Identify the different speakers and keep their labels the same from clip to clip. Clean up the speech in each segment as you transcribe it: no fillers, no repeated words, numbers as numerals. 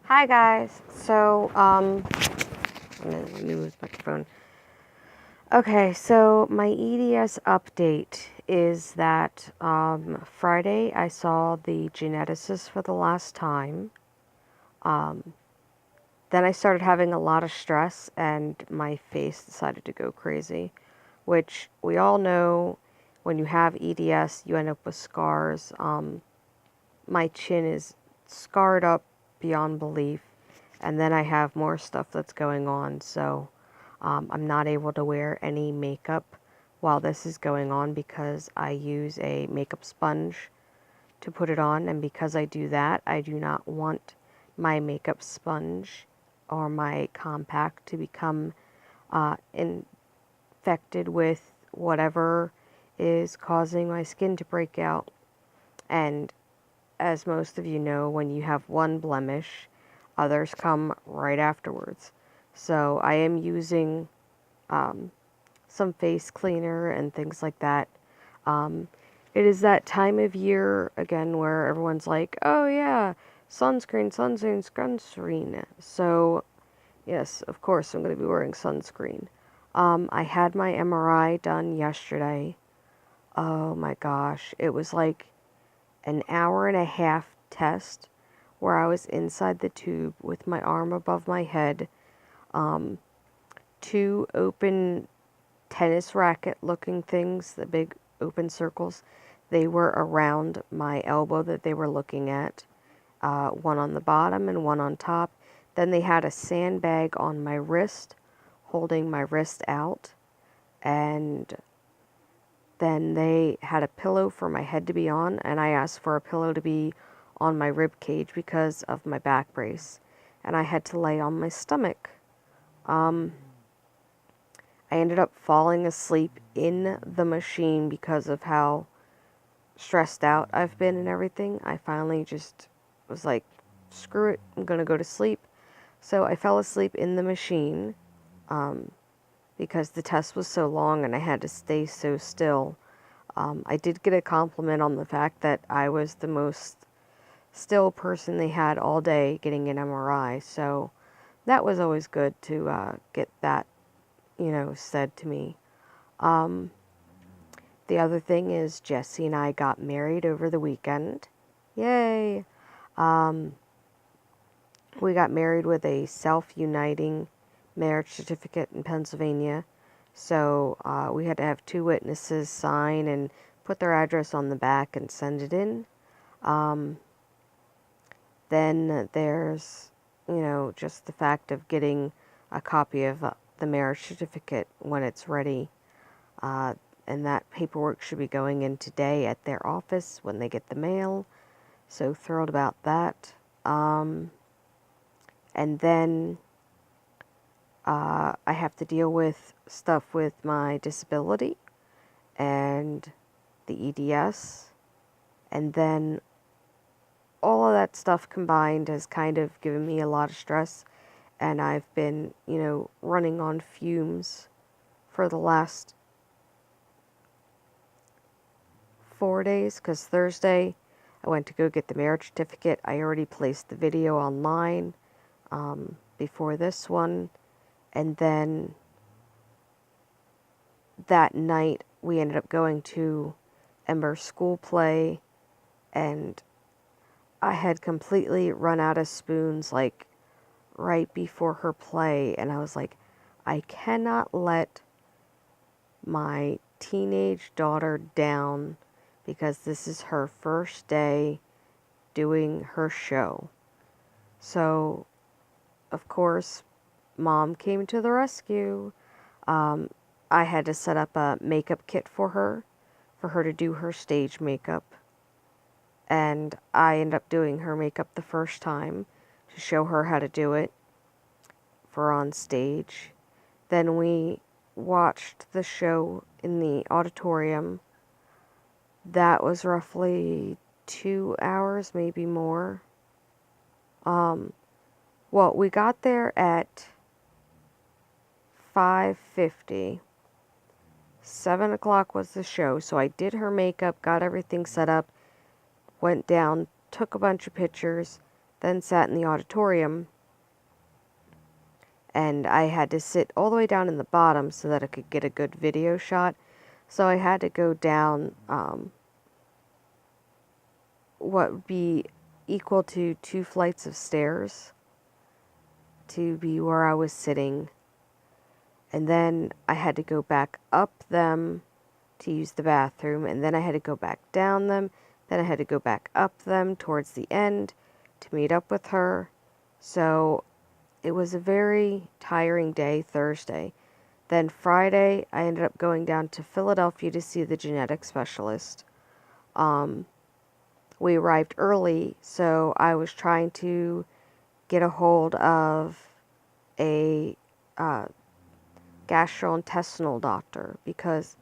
Speaker 1: Hi guys. Let me move this microphone. Okay, so my EDS update is that Friday I saw the geneticist for the last time. Then I started having a lot of stress and my face decided to go crazy, which we all know when you have EDS you end up with scars. My chin is scarred up beyond belief, and then I have more stuff that's going on, so I'm not able to wear any makeup while this is going on because I use a makeup sponge to put it on, and because I do that, I do not want my makeup sponge or my compact to become infected with whatever is causing my skin to break out. And as most of you know, when you have one blemish, others come right afterwards. So I am using some face cleaner and things like that. It is that time of year, again, where everyone's like, oh yeah, sunscreen, sunscreen, sunscreen. So, yes, of course, I'm going to be wearing sunscreen. I had my MRI done yesterday. Oh my gosh, it was like an hour and a half test where I was inside the tube with my arm above my head, two open tennis racket looking things, the big open circles. They were around my elbow that they were looking at, one on the bottom and one on top. Then they had a sandbag on my wrist, holding my wrist out, and then they had a pillow for my head to be on, and I asked for a pillow to be on my rib cage because of my back brace, and I had to lay on my stomach. I ended up falling asleep in the machine because of how stressed out I've been and everything. I finally just was like, screw it, I'm gonna go to sleep. So I fell asleep in the machine because the test was so long and I had to stay so still. I did get a compliment on the fact that I was the most still person they had all day getting an MRI, so that was always good to get that, said to me. The other thing is Jesse and I got married over the weekend. Yay! We got married with a self-uniting marriage certificate in Pennsylvania. So we had to have two witnesses sign and put their address on the back and send it in. Then there's, just the fact of getting a copy of the marriage certificate when it's ready. And that paperwork should be going in today at their office when they get the mail. So thrilled about that. And then I have to deal with stuff with my disability and the EDS. And then all of that stuff combined has kind of given me a lot of stress. And I've been, running on fumes for the last 4 days, because Thursday I went to go get the marriage certificate. I already placed the video online before this one, and then that night we ended up going to Ember's school play, and I had completely run out of spoons like right before her play, and I was like, I cannot let my teenage daughter down because this is her first day doing her show. So, of course, Mom came to the rescue. I had to set up a makeup kit for her to do her stage makeup. And I ended up doing her makeup the first time to show her how to do it for on stage. Then we watched the show in the auditorium. That was roughly 2 hours, maybe more. Well, we got there at 5:50. 7 o'clock was the show, so I did her makeup, got everything set up, went down, took a bunch of pictures. then sat in the auditorium, and I had to sit all the way down in the bottom so that I could get a good video shot. So I had to go down what would be equal to 2 flights of stairs to be where I was sitting. And then I had to go back up them to use the bathroom, and then I had to go back down them, then I had to go back up them towards the end to meet up with her. So it was a very tiring day, Thursday. Then Friday, I ended up going down to Philadelphia to see the genetic specialist. We arrived early, so I was trying to get a hold of a gastrointestinal doctor because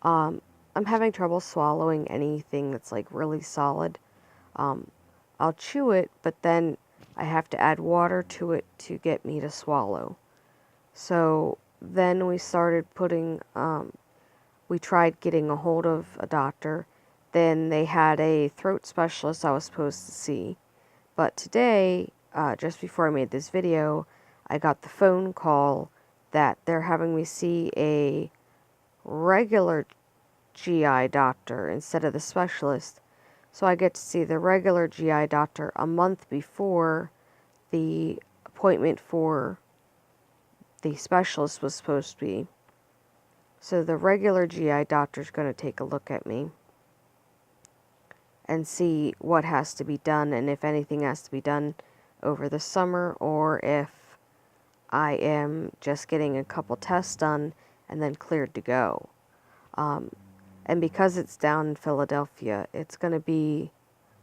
Speaker 1: I'm having trouble swallowing anything that's like really solid. I'll chew it, but then I have to add water to it to get me to swallow. So then we started we tried getting a hold of a doctor. Then they had a throat specialist I was supposed to see. But today, just before I made this video, I got the phone call that they're having me see a regular GI doctor instead of the specialist. So I get to see the regular GI doctor a month before the appointment for the specialist was supposed to be. So the regular GI doctor is going to take a look at me and see what has to be done and if anything has to be done over the summer or if I am just getting a couple tests done and then cleared to go. And because it's down in Philadelphia, it's going to be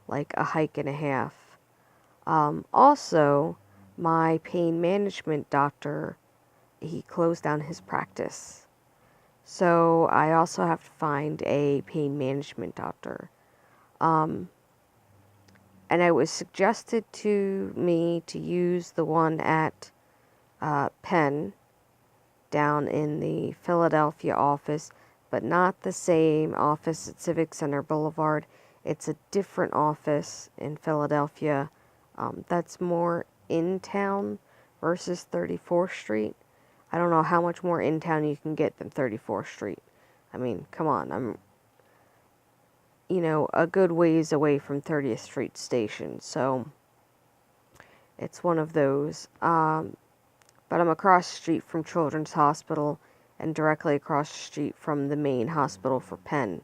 Speaker 1: like a hike and a half. Also, my pain management doctor, he closed down his practice. So I also have to find a pain management doctor. And it was suggested to me to use the one at Penn down in the Philadelphia office, but not the same office at Civic Center Boulevard. It's a different office in Philadelphia that's more in town versus 34th Street. I don't know how much more in town you can get than 34th Street. I mean, come on, I'm a good ways away from 30th Street Station, so it's one of those. But I'm across the street from Children's Hospital and directly across the street from the main hospital for Penn.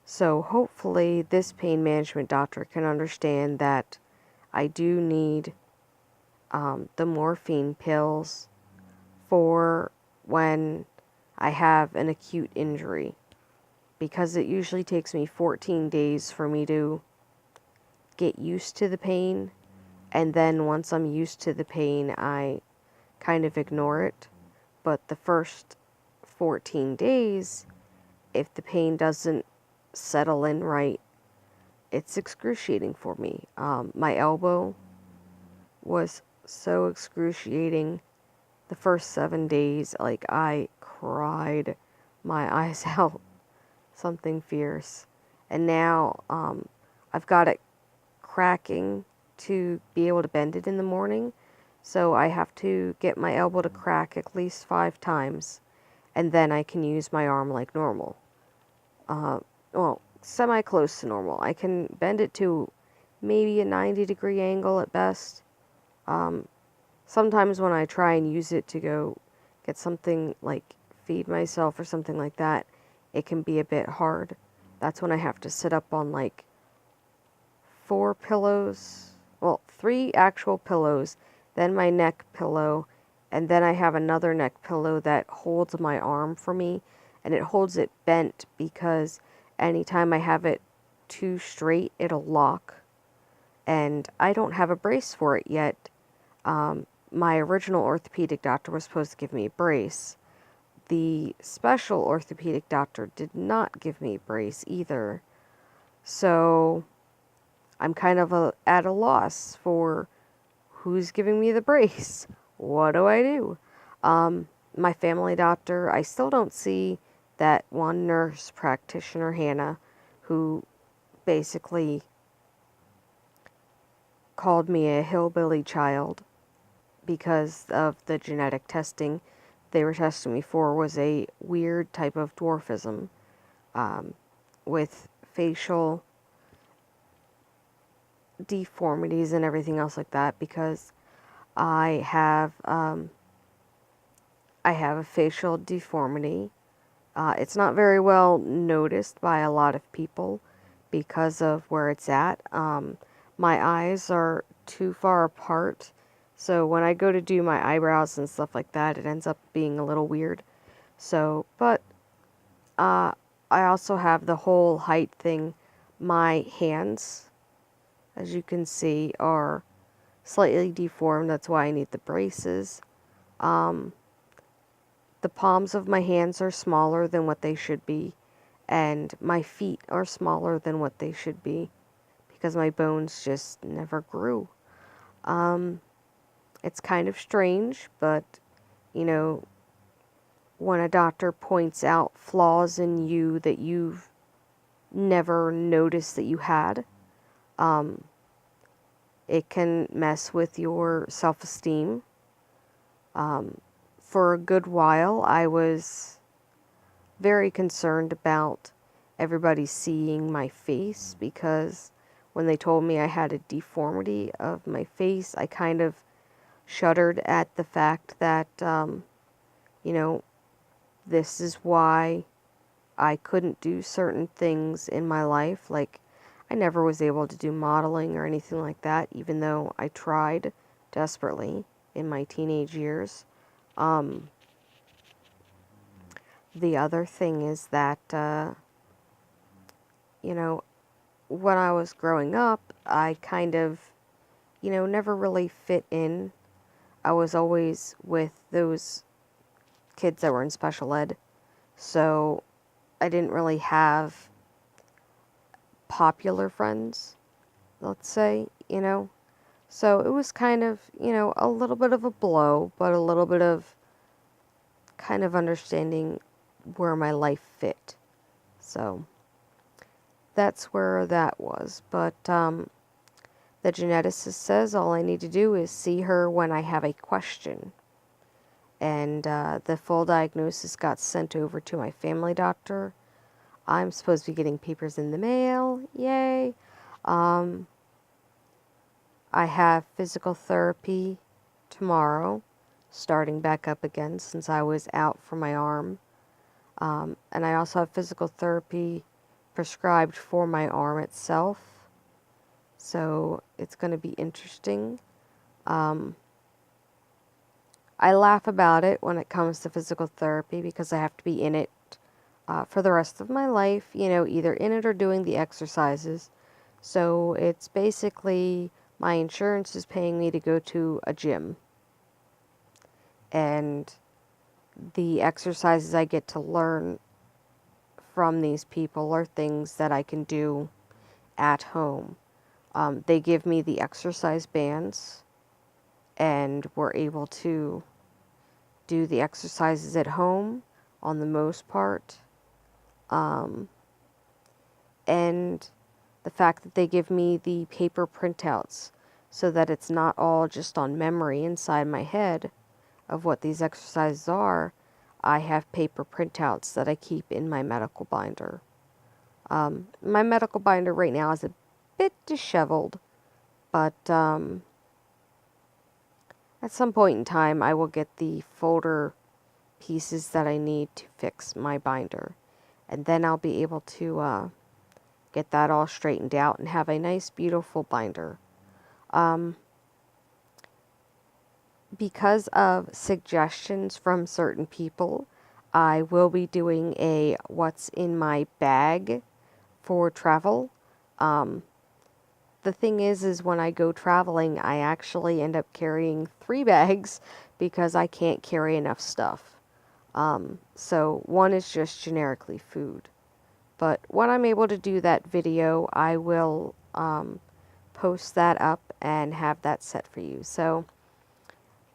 Speaker 1: So hopefully this pain management doctor can understand that I do need the morphine pills for when I have an acute injury, because it usually takes me 14 days for me to get used to the pain, and then once I'm used to the pain, I kind of ignore it. But the first 14 days, if the pain doesn't settle in right, it's excruciating for me. My elbow was so excruciating the first 7 days, like I cried my eyes out. Something fierce. And now I've got it cracking to be able to bend it in the morning. So I have to get my elbow to crack at least 5 times, and then I can use my arm like normal. Well, semi-close to normal. I can bend it to maybe a 90-degree angle at best. Sometimes when I try and use it to go get something like feed myself or something like that, it can be a bit hard. That's when I have to sit up on like 4 pillows. Well, 3 actual pillows, then my neck pillow, and then I have another neck pillow that holds my arm for me, and it holds it bent because anytime I have it too straight, it'll lock. And I don't have a brace for it yet. My original orthopedic doctor was supposed to give me a brace. The special orthopedic doctor did not give me a brace either. So I'm kind of at a loss for who's giving me the brace. What do I do? My family doctor, I still don't see that one nurse practitioner, Hannah, who basically called me a hillbilly child because of the genetic testing they were testing me for was a weird type of dwarfism, with facial deformities and everything else like that, because I have a facial deformity. It's not very well noticed by a lot of people because of where it's at. My eyes are too far apart, so when I go to do my eyebrows and stuff like that, it ends up being a little weird. So, but I also have the whole height thing. My hands, as you can see, are slightly deformed. That's why I need the braces. The palms of my hands are smaller than what they should be, and my feet are smaller than what they should be because my bones just never grew. It's kind of strange, but, you know, when a doctor points out flaws in you that you've never noticed that you had, it can mess with your self-esteem. For a good while, I was very concerned about everybody seeing my face, because when they told me I had a deformity of my face, I kind of shuddered at the fact that, you know, this is why I couldn't do certain things in my life. Like, I never was able to do modeling or anything like that, even though I tried desperately in my teenage years. The other thing is that, you know, when I was growing up, I kind of, you know, never really fit in. I was always with those kids that were in special ed, so I didn't really have popular friends, let's say, you know. So it was kind of, you know, a little bit of a blow, but a little bit of kind of understanding where my life fit. So that's where that was. But the geneticist says all I need to do is see her when I have a question. And the full diagnosis got sent over to my family doctor. I'm supposed to be getting papers in the mail. Yay. I have physical therapy tomorrow, starting back up again since I was out for my arm. And I also have physical therapy prescribed for my arm itself. So it's going to be interesting. I laugh about it when it comes to physical therapy because I have to be in it for the rest of my life, you know, either in it or doing the exercises. So it's basically my insurance is paying me to go to a gym. And the exercises I get to learn from these people are things that I can do at home. They give me the exercise bands, and we're able to do the exercises at home on the most part. And the fact that they give me the paper printouts so that it's not all just on memory inside my head of what these exercises are, I have paper printouts that I keep in my medical binder. My medical binder right now is a bit disheveled, but at some point in time I will get the folder pieces that I need to fix my binder, and then I'll be able to get that all straightened out and have a nice beautiful binder. Because of suggestions from certain people, I will be doing a what's in my bag for travel. The thing is when I go traveling, I actually end up carrying 3 bags because I can't carry enough stuff. So one is just generically food. But when I'm able to do that video, I will post that up and have that set for you. So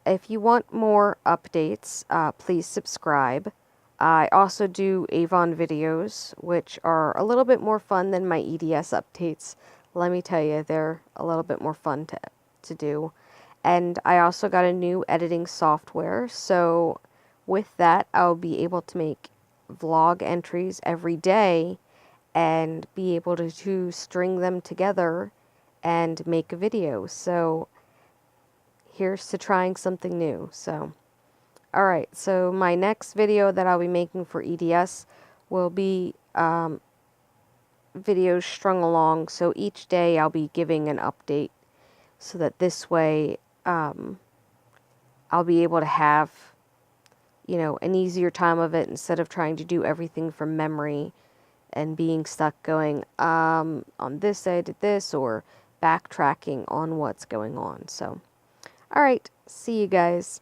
Speaker 1: if you want more updates, please subscribe. I also do Avon videos, which are a little bit more fun than my EDS updates. Let me tell you, they're a little bit more fun to to do. And I also got a new editing software, so with that, I'll be able to make vlog entries every day and be able to string them together and make a video. So here's to trying something new. So, alright, so my next video that I'll be making for EDS will be videos strung along, so each day I'll be giving an update, so that this way I'll be able to have, you know, an easier time of it instead of trying to do everything from memory and being stuck going, on this day I did this, or backtracking on what's going on. So, alright, see you guys.